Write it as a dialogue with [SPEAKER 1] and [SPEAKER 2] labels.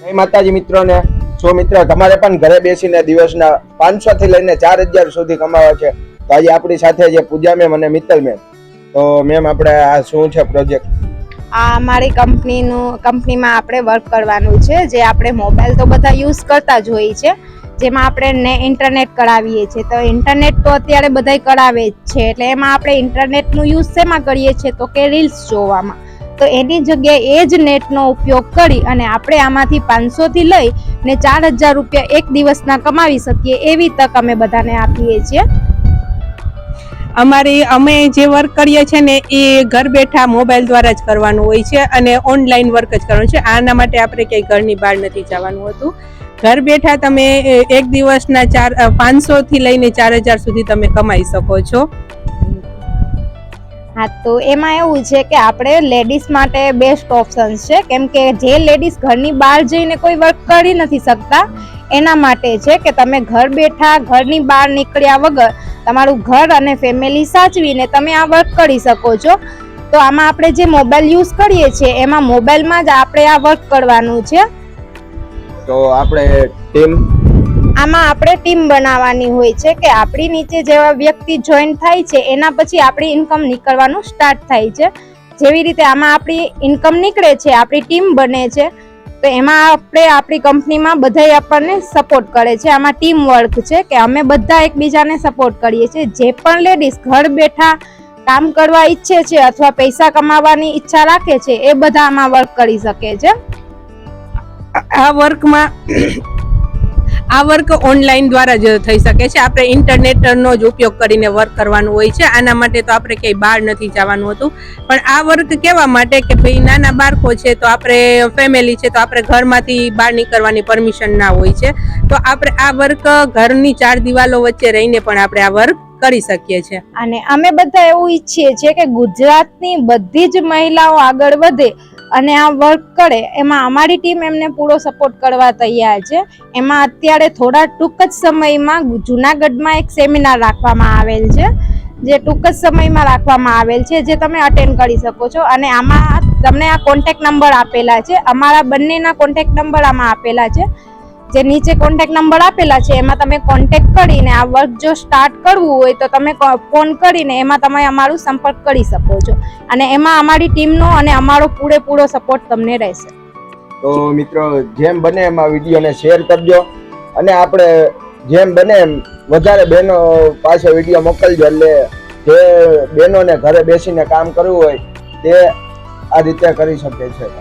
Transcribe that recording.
[SPEAKER 1] જય માતાજી મિત્રોને। મિત્રો તમારે પણ ઘરે બેસીને દિવસના 500 થી લઈને 4000 સુધી કમાવા છે તો આજે આપણી સાથે જે પૂજા મેમ અને મિત્તલ મેમ। તો મેમ આપણે આ શું છે પ્રોજેક્ટ?
[SPEAKER 2] આ અમારી કંપનીમાં આપણે વર્ક કરવાનું છે, જે આપણે મોબાઈલ તો બધા યુઝ કરતા જ હોઈએ છે, જેમાં આપણે ઇન્ટરનેટ કરાવીએ છીએ। તો ઇન્ટરનેટ તો અત્યારે બધાય કરાવે જ છે, એટલે એમાં આપણે ઇન્ટરનેટનું યુઝ શેમાં કરીએ છીએ તો કે રીલ્સ જોવામાં। તો એની જગ્યાએ એ જ નેટનો ઉપયોગ કરી અને આપણે આમાંથી 500 થી લઈ ને 4000 રૂપિયા એક દિવસના કમાવી શકીએ એવી તક અમે બધાને આપીએ છીએ।
[SPEAKER 3] અમે જે વર્ક કરીએ છીએ ને એ ઘર બેઠા મોબાઈલ દ્વારા જ કરવાનું હોય છે અને ઓનલાઈન વર્ક જ કરવાનું છે। આના માટે આપણે ક્યાંય ઘરની બહાર નથી જવાનું હોતું। ઘર બેઠા તમે એક દિવસના 500 થી લઈને 4000 સુધી તમે કમાઈ શકો છો।
[SPEAKER 2] હા, તો એમાં એવું છે કે આપણે લેડીઝ માટે બેસ્ટ ઓપ્શન છે, કેમ કે જે લેડીઝ ઘરની બહાર જઈને કોઈ વર્ક કરી નથી શકતા એના માટે છે કે તમે ઘર બેઠા ઘરની બહાર નીકળ્યા વગર તમારું ઘર અને ફેમિલી સાચવીને તમે આ વર્ક કરી શકો છો। તો આમાં આપણે જે મોબાઈલ યુઝ કરીએ છીએ એમાં મોબાઈલમાં જ આપણે આ વર્ક કરવાનું છે।
[SPEAKER 1] તો આપણે
[SPEAKER 2] આમાં આપણે ટીમ બનાવવાની હોય છે કે આપણી નીચે જેવા વ્યક્તિ જોઈન થાય છે એના પછી આપણી ઇન્કમ નીકળવાનું સ્ટાર્ટ થાય છે। જેવી રીતે આમાં આપણી ઇન્કમ નીકળે છે, આપણી ટીમ બને છે, તો એમાં આપણે આપણી કંપનીમાં બધાય આપણને સપોર્ટ કરે છે। આમાં ટીમ વર્ક છે કે અમે બધા એકબીજાને સપોર્ટ કરીએ છીએ। જે પણ લેડીઝ ઘર બેઠા કામ કરવા ઈચ્છે છે અથવા પૈસા કમાવાની ઈચ્છા રાખે છે એ બધા આમાં વર્ક કરી શકે છે।
[SPEAKER 3] આ વર્ક ઓનલાઈન દ્વારા જ થઈ શકે છે। આપણે ઇન્ટરનેટનો જ ઉપયોગ કરીને વર્ક કરવાનું હોય છે। આના માટે તો આપણે ક્યાંય બહાર નથી જવાનું હોતું। પણ આ વર્ક કેવા માટે કે ભાઈ નાના બાળકો છે તો આપણે ફેમિલી છે તો આપણે ઘરમાંથી બહાર નીકળવાની પરમિશન ના હોય છે, તો આપણે આ વર્ક ઘરની 4 દિવાલો વચ્ચે રહીને પણ આપણે આ વર્ક કરી શકીએ છીએ।
[SPEAKER 2] અને અમે બધા એવું ઈચ્છીએ છીએ કે ગુજરાતની બધી જ મહિલાઓ આગળ વધે અને આ વર્ક કરે, એમાં અમારી ટીમ એમને પૂરો સપોર્ટ કરવા તૈયાર છે। એમાં અત્યારે થોડા ટૂંક જ સમયમાં જુનાગઢમાં એક સેમિનાર રાખવામાં આવેલ છે, જે ટૂંક જ સમયમાં રાખવામાં આવેલ છે, જે તમે અટેન્ડ કરી શકો છો। અને આમાં તમને આ કોન્ટેક્ટ નંબર આપેલા છે, અમારા બંનેના કોન્ટેક્ટ નંબર આમાં આપેલા છે। જે નીચે કોન્ટેક્ટ નંબર આપેલા છે એમાં તમે કોન્ટેક્ટ કરીને આ વર્ક જો સ્ટાર્ટ કરવું હોય તો તમે ફોન કરીને એમાં તમે અમારું સંપર્ક કરી શકો છો અને એમાં અમારી ટીમનો અને અમારો પૂરેપૂરો સપોર્ટ તમને રહેશે।
[SPEAKER 1] તો મિત્રો જેમ બને એમ આ વિડીયોને શેર કરજો અને આપણે જેમ બને એમ વધારે બહેનો પાસે વિડીયો મોકલજો, એટલે જે બહેનોને ઘરે બેસીને કામ કરવું હોય તે આ રીતે કરી શકે છે।